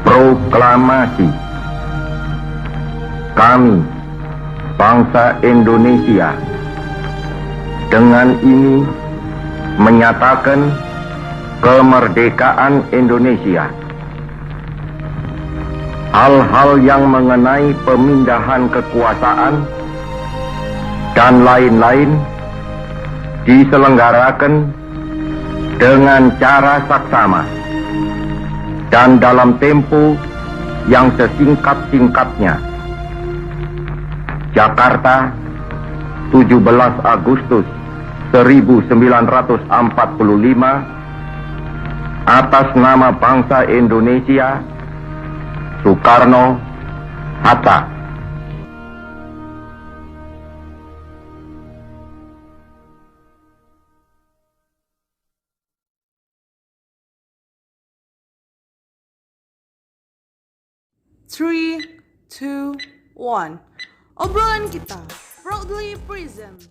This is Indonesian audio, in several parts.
Proklamasi. Kami, bangsa Indonesia, dengan ini menyatakan kemerdekaan Indonesia. Hal-hal yang mengenai pemindahan kekuasaan dan lain-lain diselenggarakan dengan cara saksama dan dalam tempo yang sesingkat-singkatnya. Jakarta, 17 Agustus 1945, atas nama bangsa Indonesia, Soekarno Hatta. Three, two, one. Obrolan kita, proudly present.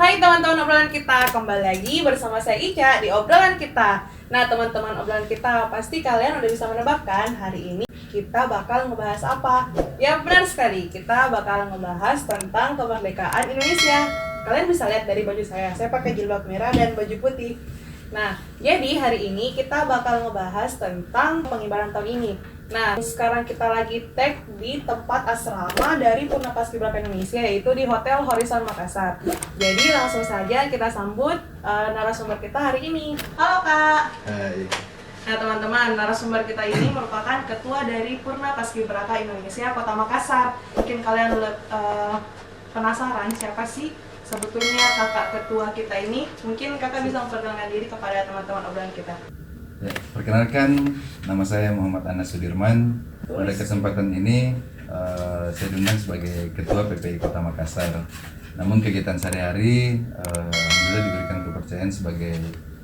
Hai teman-teman obrolan kita, kembali lagi bersama saya Ica di obrolan kita. Nah teman-teman obrolan kita, pasti kalian udah bisa menebakkan hari ini kita bakal ngebahas apa? Ya benar sekali, kita bakal ngebahas tentang kemerdekaan Indonesia. Kalian bisa lihat dari baju saya pakai jilbab merah dan baju putih. Nah, jadi hari ini kita bakal ngebahas tentang pengibaran tahun ini. Nah, sekarang kita lagi tag di tempat asrama dari Purna Paskibraka Indonesia, yaitu di Hotel Horizon Makassar. Jadi langsung saja kita sambut narasumber kita hari ini. Halo Kak. Hai. Nah teman-teman, narasumber kita ini merupakan ketua dari Purna Paskibraka Indonesia Kota Makassar. Mungkin kalian penasaran siapa sih sebetulnya kakak ketua kita ini? Mungkin kakak bisa memperkenalkan diri kepada teman-teman obrolan kita. Ya, perkenalkan, nama saya Muhammad Anas Sudirman. Pada kesempatan ini saya diundang sebagai Ketua PPI Kota Makassar. Namun kegiatan sehari-hari alhamdulillah diberikan kepercayaan sebagai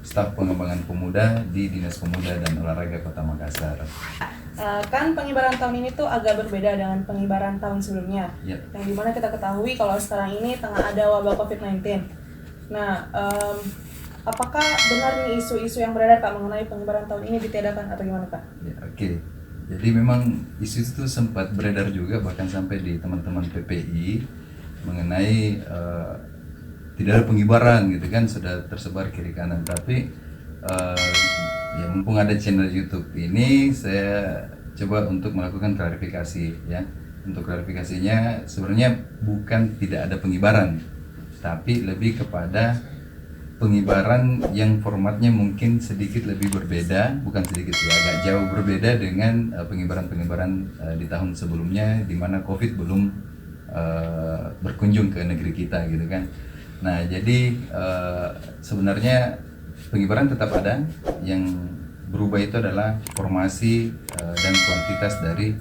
staf pengembangan pemuda di Dinas Pemuda dan Olahraga Kota Makassar. Kan pengibaran tahun ini tuh agak berbeda dengan pengibaran tahun sebelumnya, Ya. yang dimana kita ketahui kalau sekarang ini tengah ada wabah COVID-19. Nah, apakah benar nih isu-isu yang beredar Kak mengenai pengibaran tahun ini ditiadakan atau gimana Kak? Ya, oke. Jadi memang isu itu sempat beredar juga bahkan sampai di teman-teman PPI mengenai tidak ada pengibaran gitu kan, sudah tersebar kiri kanan. Tapi ya mumpung ada channel YouTube ini, saya coba untuk melakukan klarifikasi ya. Untuk klarifikasinya sebenarnya bukan tidak ada pengibaran, tapi lebih kepada pengibaran yang formatnya mungkin sedikit lebih berbeda, bukan sedikit ya, agak jauh berbeda dengan pengibaran-pengibaran di tahun sebelumnya di mana Covid belum berkunjung ke negeri kita gitu kan. Nah, jadi sebenarnya pengibaran tetap ada, yang berubah itu adalah formasi dan kuantitas dari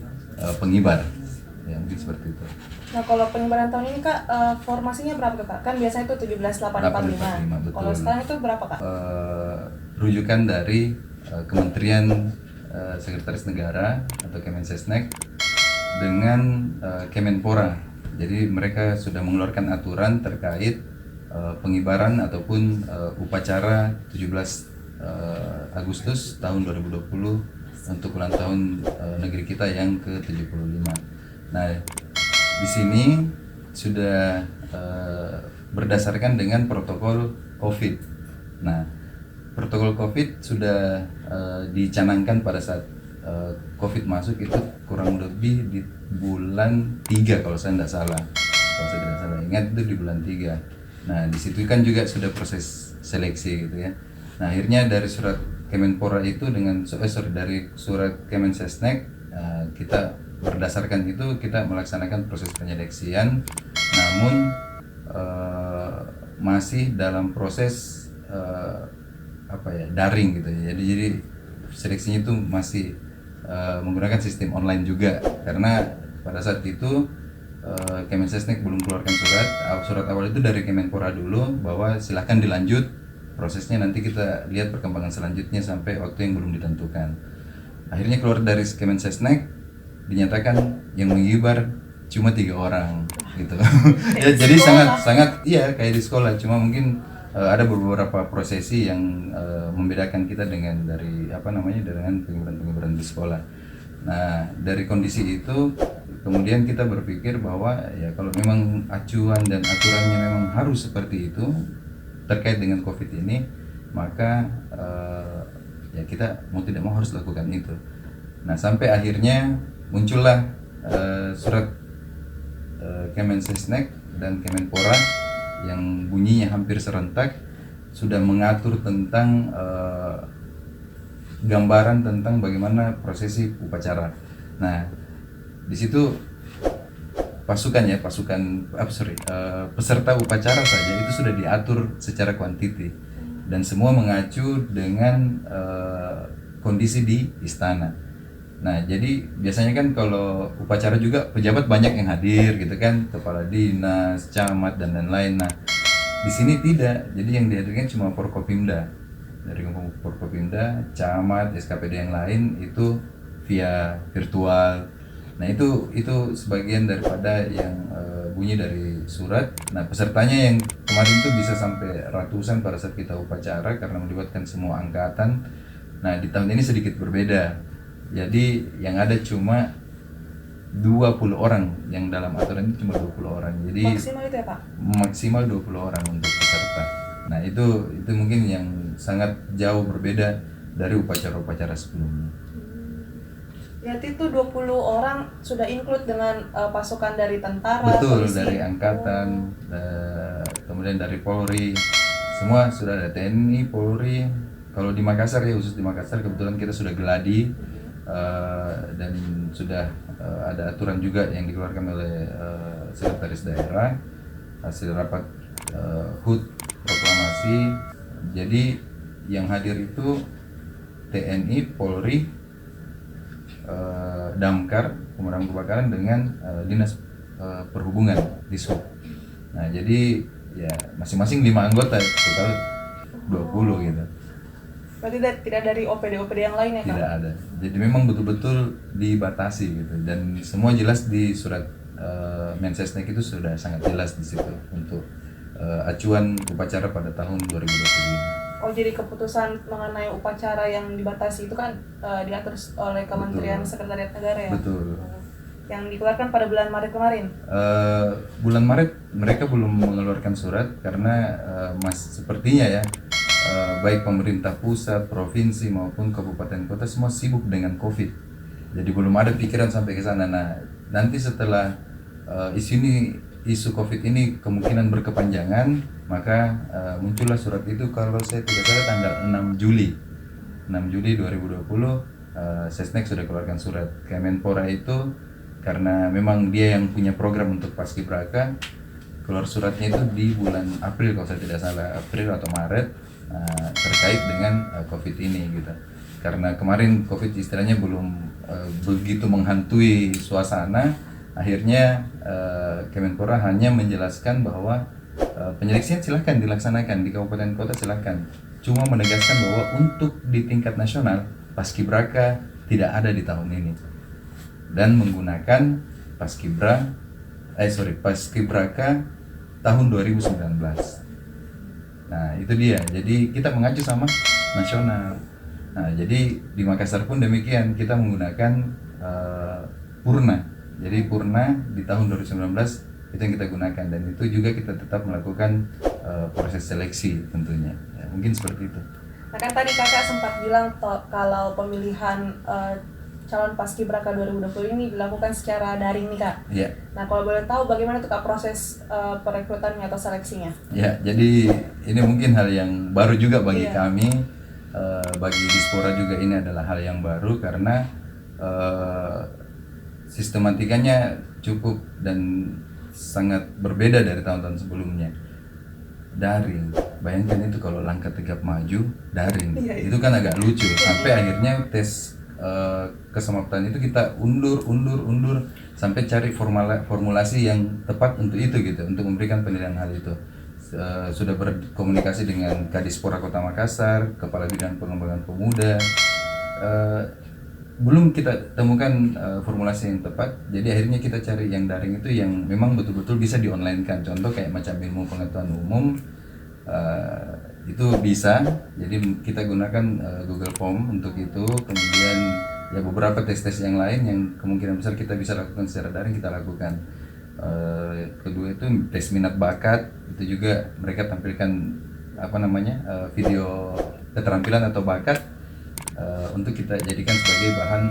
pengibar. Ya, mungkin seperti itu. Nah, kalau pengibaran tahun ini Kak, formasinya berapa Kak? Kan biasanya itu 17845. Betul. Kalau sekarang itu berapa Kak? Rujukan dari Kementerian Sekretaris Negara atau Kemensesnek dengan Kemenpora. Jadi mereka sudah mengeluarkan aturan terkait pengibaran ataupun upacara 17 Agustus tahun 2020 untuk ulang tahun negeri kita yang ke-75. Nah, di sini sudah berdasarkan dengan protokol COVID. Nah, protokol COVID sudah dicanangkan pada saat COVID masuk itu kurang lebih di bulan 3 kalau saya tidak salah. Kalau saya tidak salah ingat itu di bulan 3. Nah, di situ kan juga sudah proses seleksi gitu ya. Nah, akhirnya dari surat Kemenpora itu dengan dari surat Kemensesnek kita berdasarkan itu kita melaksanakan proses penyeleksian, namun masih dalam proses daring gitu ya. Jadi seleksinya itu masih menggunakan sistem online juga, karena pada saat itu Kemensesnek belum keluarkan surat awal itu dari Kemenpora dulu bahwa silahkan dilanjut prosesnya, nanti kita lihat perkembangan selanjutnya sampai waktu yang belum ditentukan. Akhirnya keluar dari Kemensesnek dinyatakan yang mengibar cuma 3 orang gitu. Ya, jadi sangat iya kayak di sekolah, cuma mungkin ada beberapa prosesi yang membedakan kita dengan dengan pengibaran-pengibaran di sekolah. Nah, dari kondisi itu kemudian kita berpikir bahwa ya kalau memang acuan dan aturannya memang harus seperti itu terkait dengan COVID ini, maka ya kita mau tidak mau harus lakukan itu. Nah, sampai akhirnya muncullah surat Kemensesnek dan Kemenpora yang bunyinya hampir serentak sudah mengatur tentang gambaran tentang bagaimana prosesi upacara. Nah, di situ peserta upacara saja itu sudah diatur secara kuantiti dan semua mengacu dengan kondisi di istana. Nah, jadi biasanya kan kalau upacara juga pejabat banyak yang hadir gitu kan, kepala dinas, camat dan lain-lain. Nah, di sini tidak. Jadi yang dihadirkan cuma Forkopimda. Dari Forkopimda, camat, SKPD yang lain itu via virtual. Nah, itu sebagian daripada yang bunyi dari surat. Nah, pesertanya yang kemarin itu bisa sampai ratusan pada saat kita upacara karena melibatkan semua angkatan. Nah, di tahun ini sedikit berbeda. Jadi yang ada cuma 20 orang, yang dalam aturan itu cuma 20 orang. Jadi Maksimal itu ya Pak? maksimal 20 orang untuk peserta. Nah, itu mungkin yang sangat jauh berbeda dari upacara-upacara sebelumnya. Berarti itu 20 orang sudah include dengan pasukan dari tentara, Betul, polisi. dari angkatan, kemudian dari Polri, semua sudah ada, TNI, Polri. Kalau di Makassar ya, khusus di Makassar kebetulan kita sudah geladi dan sudah ada aturan juga yang dikeluarkan oleh sekretaris daerah hasil rapat HUT proklamasi. Jadi yang hadir itu TNI, Polri, Damkar, pemadam kebakaran dengan dinas perhubungan Dishub. Nah, jadi ya masing-masing 5 anggota, total 20 gitu. Berarti tidak dari OPD yang lain ya Kak? Tidak ada. Jadi memang betul-betul dibatasi gitu, dan semua jelas di surat Mensesnek itu sudah sangat jelas di situ untuk acuan upacara pada tahun 2025. Oh, jadi keputusan mengenai upacara yang dibatasi itu kan diatur oleh Kementerian Sekretariat Negara ya? Betul. Yang dikeluarkan pada bulan Maret kemarin? Bulan Maret mereka belum mengeluarkan surat karena sepertinya ya baik pemerintah pusat, provinsi maupun kabupaten kota semua sibuk dengan COVID. Jadi belum ada pikiran sampai ke sana. Nah, nanti setelah isu COVID ini kemungkinan berkepanjangan, maka muncullah surat itu kalau saya tidak salah tanggal 6 Juli 2020 Sesnek sudah keluarkan surat. Kemenpora itu karena memang dia yang punya program untuk Paskibraka, keluar suratnya itu di bulan April kalau saya tidak salah, April atau Maret, terkait dengan COVID ini gitu. Karena kemarin COVID istilahnya belum begitu menghantui suasana, akhirnya Kemenpora hanya menjelaskan bahwa penyeleksian silahkan dilaksanakan di kabupaten kota, silahkan, cuma menegaskan bahwa untuk di tingkat nasional Paskibraka tidak ada di tahun ini dan menggunakan Paskibraka tahun 2019. Nah, itu dia. Jadi kita mengacu sama nasional. Nah, jadi di Makassar pun demikian, kita menggunakan Purna. Jadi Purna di tahun 2019 itu yang kita gunakan, dan itu juga kita tetap melakukan proses seleksi tentunya. Ya, mungkin seperti itu. Nah, kan tadi Kakak sempat bilang kalau pemilihan calon Paskibraka 2020 ini dilakukan secara daring nih Kak. Iya. Nah, kalau boleh tahu bagaimana tuh Kak proses perekrutannya atau seleksinya? Ya, jadi ini mungkin hal yang baru juga bagi Iya. kami, bagi Dispora juga ini adalah hal yang baru karena sistematikanya cukup dan sangat berbeda dari tahun-tahun sebelumnya. Daring, bayangkan itu kalau langkah tegap maju daring, Iya. itu kan agak lucu. Sampai akhirnya tes kesemapatan itu kita undur sampai cari formulasi yang tepat untuk itu gitu, untuk memberikan penilaian hal itu. Sudah berkomunikasi dengan Kadispora Kota Makassar, Kepala Bidang Pengembangan Pemuda, belum kita temukan formulasi yang tepat. Jadi akhirnya kita cari yang daring itu yang memang betul-betul bisa di-online-kan. Contoh kayak macam ilmu pengetahuan umum, itu bisa. Jadi kita gunakan Google Form untuk itu. Kemudian ya beberapa tes-tes yang lain yang kemungkinan besar kita bisa lakukan secara daring kita lakukan. Kedua itu tes minat bakat, itu juga mereka tampilkan video keterampilan atau bakat untuk kita jadikan sebagai bahan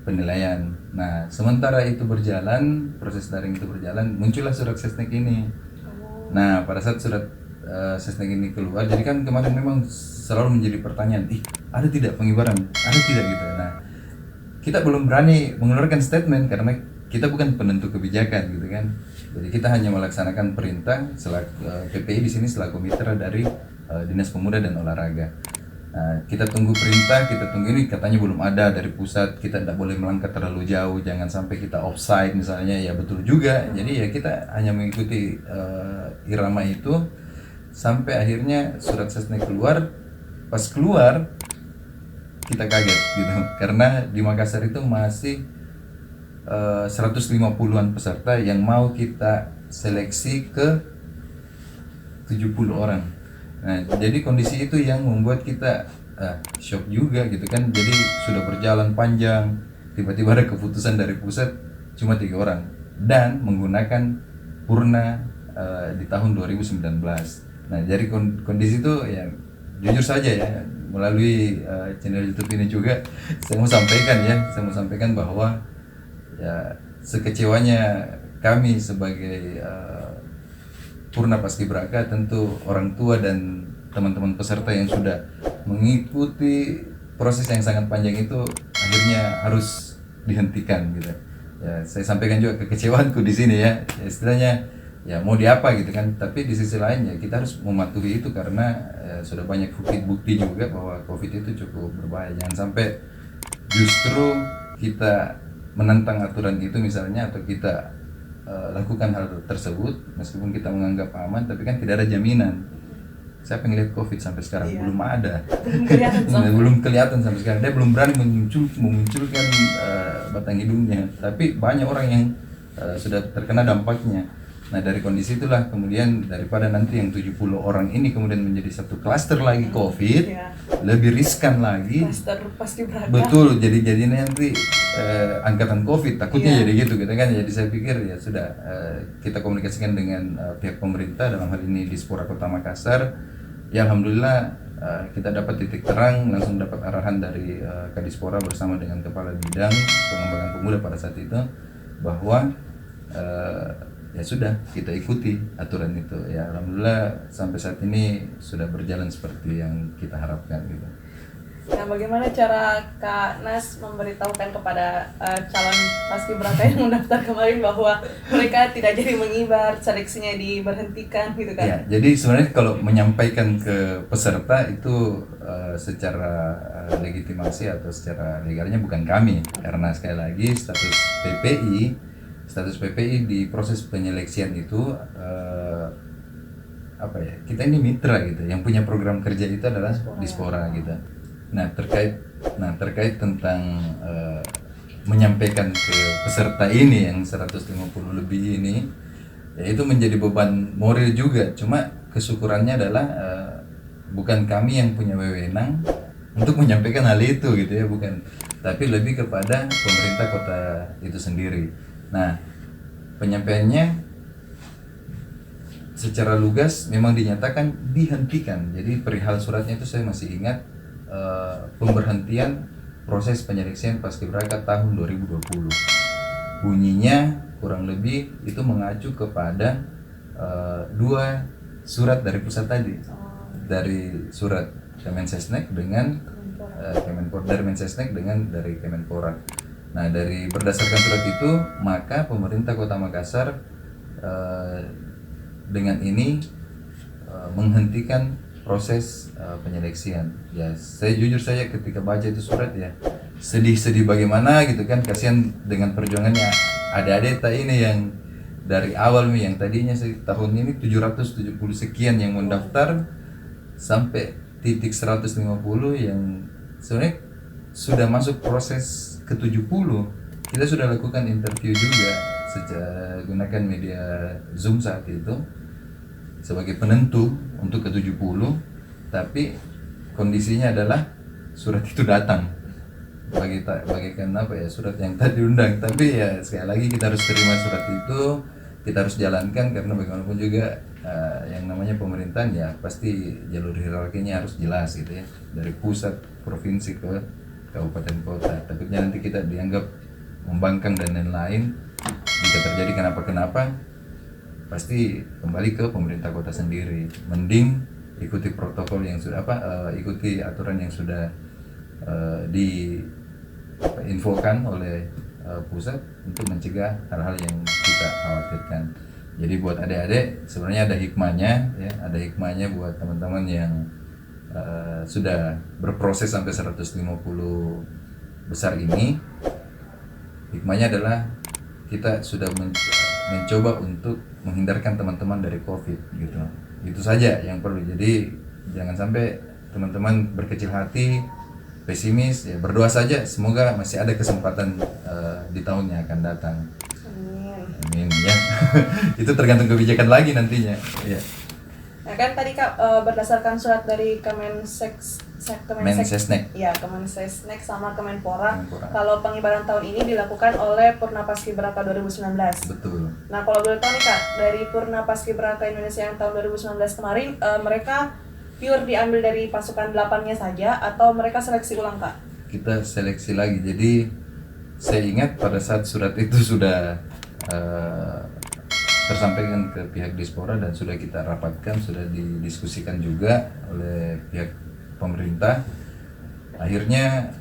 penilaian. Nah, sementara itu berjalan, proses daring itu berjalan, muncullah surat Sesnek ini. Nah, pada saat surat Sesnek ini keluar, jadi kan kemarin memang selalu menjadi pertanyaan, ada tidak pengibaran, ada tidak gitu. Nah, kita belum berani mengeluarkan statement karena kita bukan penentu kebijakan gitu kan. Jadi kita hanya melaksanakan perintah selaku PPI di sini selaku mitra dari Dinas Pemuda dan Olahraga. Nah, kita tunggu perintah, kita tunggu ini katanya belum ada dari pusat, kita tidak boleh melangkah terlalu jauh, jangan sampai kita offside misalnya, ya betul juga. Jadi ya kita hanya mengikuti irama itu sampai akhirnya surat Sesnek keluar. Pas keluar kita kaget gitu, karena di Makassar itu masih 150-an peserta yang mau kita seleksi ke 70 orang. Nah, jadi kondisi itu yang membuat kita shock juga gitu kan. Jadi sudah berjalan panjang, tiba-tiba ada keputusan dari pusat cuma 3 orang dan menggunakan purna di tahun 2019. Nah, dari kondisi itu ya jujur saja ya, melalui channel YouTube ini juga saya mau sampaikan bahwa ya sekecewanya kami sebagai Purna Paskibraka, tentu orang tua dan teman-teman peserta yang sudah mengikuti proses yang sangat panjang itu akhirnya harus dihentikan gitu. Ya, saya sampaikan juga kekecewaanku di sini ya. Istilahnya ya mau diapa gitu kan. Tapi di sisi lain ya kita harus mematuhi itu karena sudah banyak bukti juga bahwa COVID itu cukup berbahaya. Jangan sampai justru kita menentang aturan itu misalnya, atau kita lakukan hal tersebut meskipun kita menganggap aman, tapi kan tidak ada jaminan. Saya pengen lihat COVID sampai sekarang belum ada, belum kelihatan sampai sekarang. Dia belum berani memunculkan batang hidungnya, tapi banyak orang yang sudah terkena dampaknya. Nah, dari kondisi itulah kemudian daripada nanti yang 70 orang ini kemudian menjadi satu klaster lagi COVID, lebih riskan lagi. Klaster Paskibraka. Betul, jadi nanti angkatan COVID takutnya jadi gitu kan. Jadi saya pikir ya sudah, kita komunikasikan dengan pihak pemerintah, dalam hal ini Dispora Kota Makassar. Ya alhamdulillah kita dapat titik terang, langsung dapat arahan dari Kadispora bersama dengan Kepala Bidang Pengembangan Pemuda pada saat itu bahwa ya sudah, kita ikuti aturan itu. Ya alhamdulillah sampai saat ini sudah berjalan seperti yang kita harapkan gitu. Nah, bagaimana cara Kak Nas memberitahukan kepada calon paskibraka yang mendaftar kemarin bahwa mereka tidak jadi mengibar, seleksinya diberhentikan gitu kan? Ya, jadi sebenarnya kalau menyampaikan ke peserta itu secara legitimasi atau secara legalnya bukan kami, karena sekali lagi status PPI di proses penyeleksian itu kita ini mitra gitu, yang punya program kerja itu adalah Dispora gitu. Nah terkait tentang menyampaikan ke peserta ini yang 150 lebih ini, ya itu menjadi beban moral juga. Cuma kesyukurannya adalah bukan kami yang punya wewenang untuk menyampaikan hal itu gitu ya, bukan, tapi lebih kepada pemerintah kota itu sendiri. Nah, penyampaiannya secara lugas memang dinyatakan dihentikan. Jadi perihal suratnya itu saya masih ingat, pemberhentian proses penyeleksian Paskibraka tahun 2020. Bunyinya kurang lebih itu mengacu kepada 2 surat dari pusat tadi. Dari surat Kemensesnek dengan Kemenpora, dari Mensesnek dengan dari Kemenpora. Nah, berdasarkan surat itu, maka pemerintah Kota Makassar dengan ini menghentikan proses penyeleksian. Ya, saya jujur saja ketika baca itu surat ya sedih bagaimana gitu kan, kasihan dengan perjuangannya adik-adik ini yang dari awal yang tadinya tahun ini 770 sekian yang mendaftar sampai titik 150 yang sebenarnya sudah masuk proses ke-70. Kita sudah lakukan interview juga gunakan media Zoom saat itu sebagai penentu untuk ke-70, tapi kondisinya adalah surat itu datang bagikan apa ya, surat yang tadi diundang. Tapi ya sekali lagi kita harus terima surat itu, kita harus jalankan karena bagaimanapun juga yang namanya pemerintahan ya pasti jalur hierarkinya harus jelas gitu ya, dari pusat, provinsi ke kabupaten kota. Takutnya nanti kita dianggap membangkang dan lain-lain. Jika terjadi kenapa-kenapa, pasti kembali ke pemerintah kota sendiri. Mending ikuti protokol yang sudah ikuti aturan yang sudah diinfokan oleh pusat untuk mencegah hal-hal yang kita khawatirkan. Jadi buat adik-adik sebenarnya ada hikmahnya ya, ada hikmahnya buat teman-teman yang sudah berproses sampai 150 besar ini. Hikmahnya adalah kita sudah mencoba untuk menghindarkan teman-teman dari COVID gitu. Itu saja yang perlu. Jadi jangan sampai teman-teman berkecil hati, pesimis, ya berdoa saja semoga masih ada kesempatan di tahun yang akan datang. Amin ya. Itu tergantung kebijakan lagi nantinya. Ya. Nah kan tadi Kak berdasarkan surat dari Mensesnek. Ya, Kemensesnek sama Kemenpora. Kalau pengibaran tahun ini dilakukan oleh Purna Paskibraka 2019. Betul. Nah, kalau boleh tahu nih Kak, dari Purna Paskibraka Indonesia yang tahun 2019 kemarin, mereka pure diambil dari pasukan 8-nya saja atau mereka seleksi ulang Kak? Kita seleksi lagi. Jadi saya ingat pada saat surat itu sudah tersampaikan ke pihak Dispora dan sudah kita rapatkan, sudah didiskusikan juga oleh pihak pemerintah. Akhirnya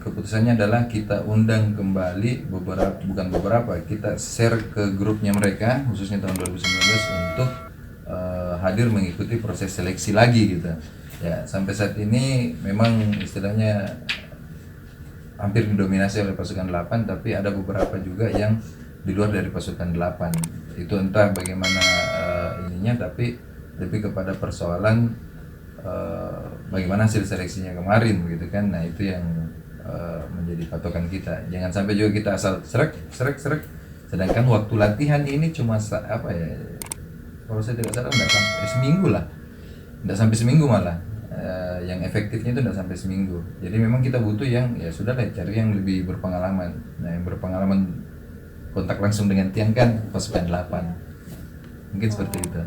keputusannya adalah kita undang kembali kita share ke grupnya mereka khususnya tahun 2019 untuk hadir mengikuti proses seleksi lagi gitu. Ya, sampai saat ini memang istilahnya hampir didominasi oleh pasukan 8, tapi ada beberapa juga yang di luar dari pasukan 8. Itu entah bagaimana ininya, tapi lebih kepada persoalan bagaimana hasil seleksinya kemarin gitu kan. Nah, itu yang menjadi patokan kita. Jangan sampai juga kita asal srek sedangkan waktu latihan ini cuma kalau saya tidak salah enggak sampai seminggu lah. Enggak sampai seminggu malah. Yang efektifnya itu enggak sampai seminggu. Jadi memang kita butuh yang ya sudah lah, cari yang lebih berpengalaman. Nah, yang berpengalaman kontak langsung dengan tiang kan pasukan 8. Mungkin seperti itu.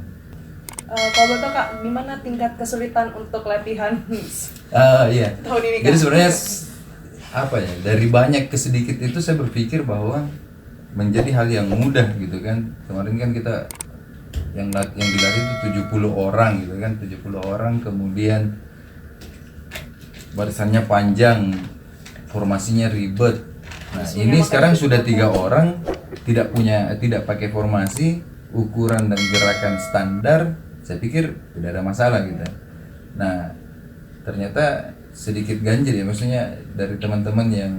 Kalau betul Kak, gimana tingkat kesulitan untuk latihan iya. tahun ini Kak? Jadi sebenarnya dari banyak ke sedikit itu saya berpikir bahwa menjadi hal yang mudah gitu kan. Kemarin kan kita yang dilatih itu 70 orang gitu kan, 70 orang, kemudian barisannya panjang, formasinya ribet. Nah, ini sekarang sudah 3 orang tidak pakai formasi, ukuran dan gerakan standar, saya pikir tidak ada masalah gitu. Nah, ternyata sedikit ganjil ya, maksudnya dari teman-teman yang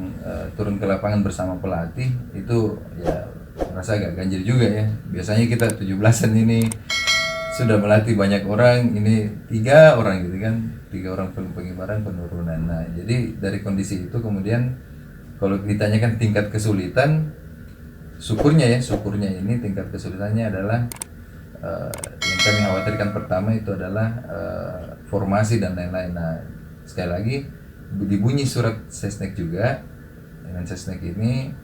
turun ke lapangan bersama pelatih itu ya merasa agak ganjil juga ya. Biasanya kita 17-an ini sudah melatih banyak orang, ini 3 orang gitu kan, 3 orang pengibaran penurunan. Nah, jadi dari kondisi itu kemudian kalau ditanyakan tingkat kesulitan, syukurnya ini tingkat kesulitannya adalah yang kami khawatirkan pertama itu adalah formasi dan lain-lain. Nah, sekali lagi dibunyi surat Sesnek juga, dengan Sesnek ini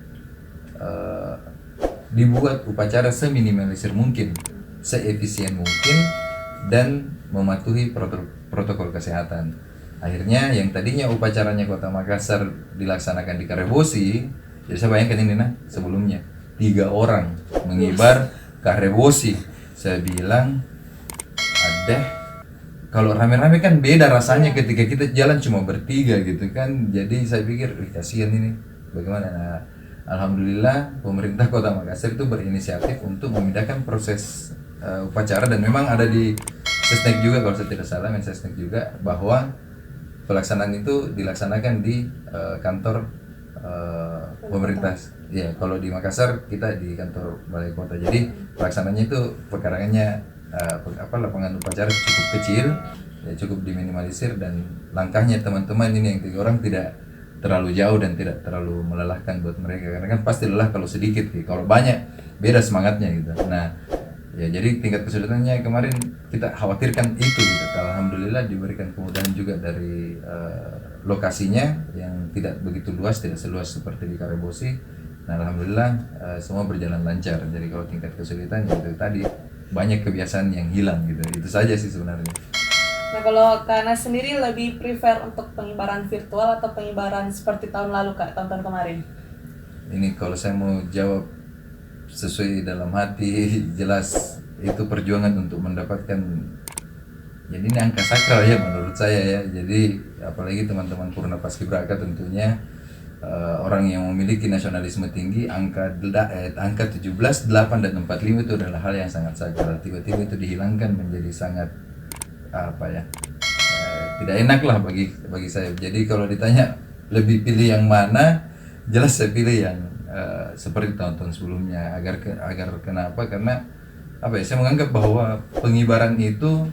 dibuat upacara seminimalisir mungkin, seefisien mungkin, dan mematuhi protokol kesehatan. Akhirnya yang tadinya upacaranya Kota Makassar dilaksanakan di Karebosi, jadi saya bayangkan ini sebelumnya 3 orang mengibar Karebosi. Saya bilang, kalau rame-rame kan beda rasanya ketika kita jalan cuma bertiga gitu kan. Jadi saya pikir, kasihan ini bagaimana. Nah, alhamdulillah pemerintah Kota Makassar itu berinisiatif untuk memindahkan proses upacara, dan memang ada di Sesnek juga kalau saya tidak salah, Mensesnek juga, bahwa pelaksanaan itu dilaksanakan di kantor pemerintah. Ya, kalau di Makassar kita di kantor balai kota. Jadi pelaksananya itu perkarangannya lapangan upacara cukup kecil, ya cukup diminimalisir, dan langkahnya teman-teman ini yang 3 orang tidak terlalu jauh dan tidak terlalu melelahkan buat mereka, karena kan pasti lelah kalau sedikit, kalau banyak beda semangatnya gitu. Nah, ya jadi tingkat kesulitannya kemarin kita khawatirkan itu gitu. Alhamdulillah diberikan kemudahan juga dari lokasinya yang tidak begitu luas, tidak seluas seperti di Karebosi. Nah, alhamdulillah semua berjalan lancar. Jadi kalau tingkat kesulitan ya itu tadi, banyak kebiasaan yang hilang gitu. Itu saja sih sebenarnya. Nah, kalau Kak Nas sendiri lebih prefer untuk pengibaran virtual atau pengibaran seperti tahun lalu, Kak, tahun-tahun kemarin? Ini kalau saya mau jawab sesuai dalam hati, jelas itu perjuangan untuk mendapatkan, jadi ini angka sakral ya menurut saya ya. Jadi apalagi teman-teman Purna Paskibraka tentunya orang yang memiliki nasionalisme tinggi, angka 17, 8 dan 45 itu adalah hal yang sangat sakral. Tiba-tiba itu dihilangkan menjadi sangat tidak enak lah bagi saya. Jadi kalau ditanya lebih pilih yang mana, jelas saya pilih yang seperti tahun-tahun sebelumnya. Agar kenapa? Karena saya menganggap bahwa pengibaran itu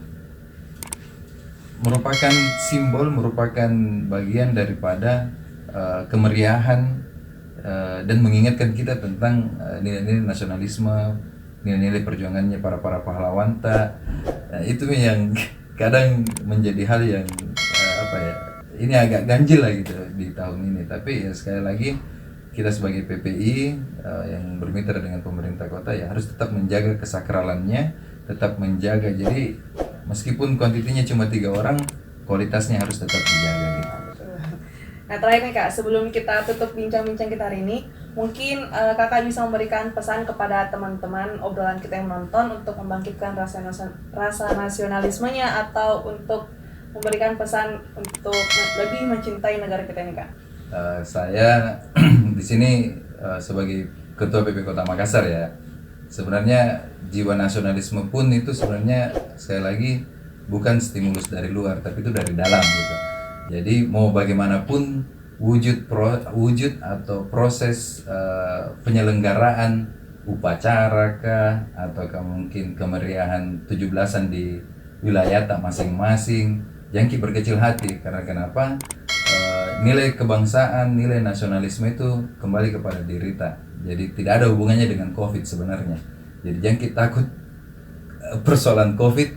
merupakan simbol, merupakan bagian daripada kemeriahan dan mengingatkan kita tentang nilai-nilai nasionalisme, nilai-nilai perjuangannya para pahlawan. Nah, itu yang kadang menjadi hal yang ini agak ganjil lah gitu di tahun ini. Tapi ya sekali lagi kita sebagai PPI yang bermitra dengan pemerintah kota ya harus tetap menjaga kesakralannya, tetap menjaga. Jadi meskipun kuantitinya cuma 3 orang, kualitasnya harus tetap dijaga gitu. Nah, terakhir nih Kak, sebelum kita tutup bincang-bincang kita hari ini, mungkin Kakak bisa memberikan pesan kepada teman-teman obrolan kita yang menonton untuk membangkitkan rasa nasionalismenya atau untuk memberikan pesan untuk lebih mencintai negara kita ini, Kak. Saya di sini sebagai Ketua PP Kota Makassar ya. Sebenarnya jiwa nasionalisme pun itu sebenarnya sekali lagi bukan stimulus dari luar, tapi itu dari dalam gitu. Jadi mau bagaimanapun wujud atau proses penyelenggaraan upacara kah atau mungkin kemeriahan 17-an di wilayah masing-masing, jangan berkecil hati. Karena kenapa? Nilai kebangsaan, nilai nasionalisme itu kembali kepada diri kita. Jadi tidak ada hubungannya dengan COVID sebenarnya. Jadi jangan kita takut persoalan COVID,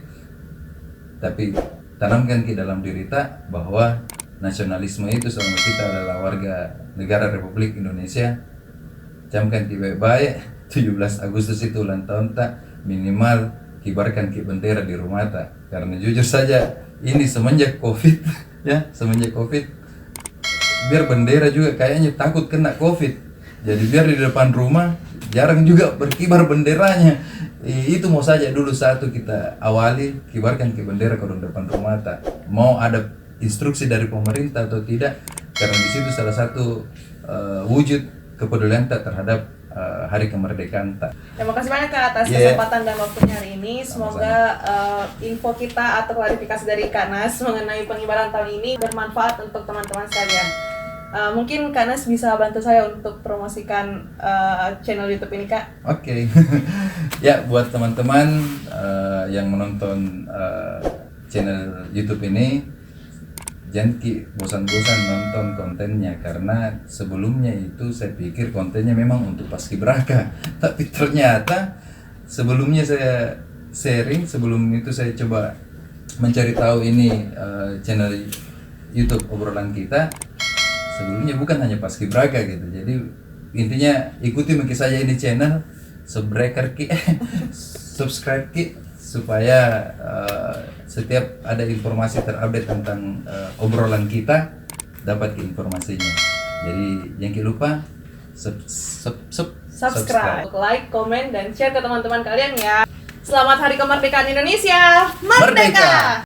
tapi tanamkan ke dalam diri kita bahwa nasionalisme itu selama kita adalah warga negara Republik Indonesia. Camkan baik 17 Agustus itu ulang tahun tak, minimal kibarkan bendera di rumah tak. Karena jujur saja ini semenjak COVID ya, semenjak COVID biar bendera juga kayaknya takut kena COVID. Jadi biar di depan rumah jarang juga berkibar benderanya. Itu mau saja dulu satu kita awali, kibarkan bendera kalau di depan rumah tak. Mau ada instruksi dari pemerintah atau tidak, karena di situ salah satu wujud kepedulian tak terhadap hari kemerdekaan tak. Terima kasih banyak Kak atas kesempatan dan waktunya hari ini. Semoga info kita atau klarifikasi dari Kak Nas mengenai pengibaran tahun ini bermanfaat untuk teman-teman sekalian. Mungkin Kak Nas bisa bantu saya untuk promosikan channel YouTube ini, Kak. Oke. Ya, buat teman-teman yang menonton channel YouTube ini, jangan bosan-bosan nonton kontennya, karena sebelumnya itu saya pikir kontennya memang untuk Paskibraka, tapi ternyata sebelumnya saya sharing, sebelum itu saya coba mencari tahu ini channel YouTube obrolan kita. Sebelumnya bukan hanya Paskibraka gitu. Jadi intinya ikuti mungkin saja ini channel, subscribe supaya setiap ada informasi terupdate tentang obrolan kita dapat informasinya. Jadi jangan lupa subscribe, like, komen, dan share ke teman-teman kalian ya. Selamat Hari Kemerdekaan Indonesia. Merdeka!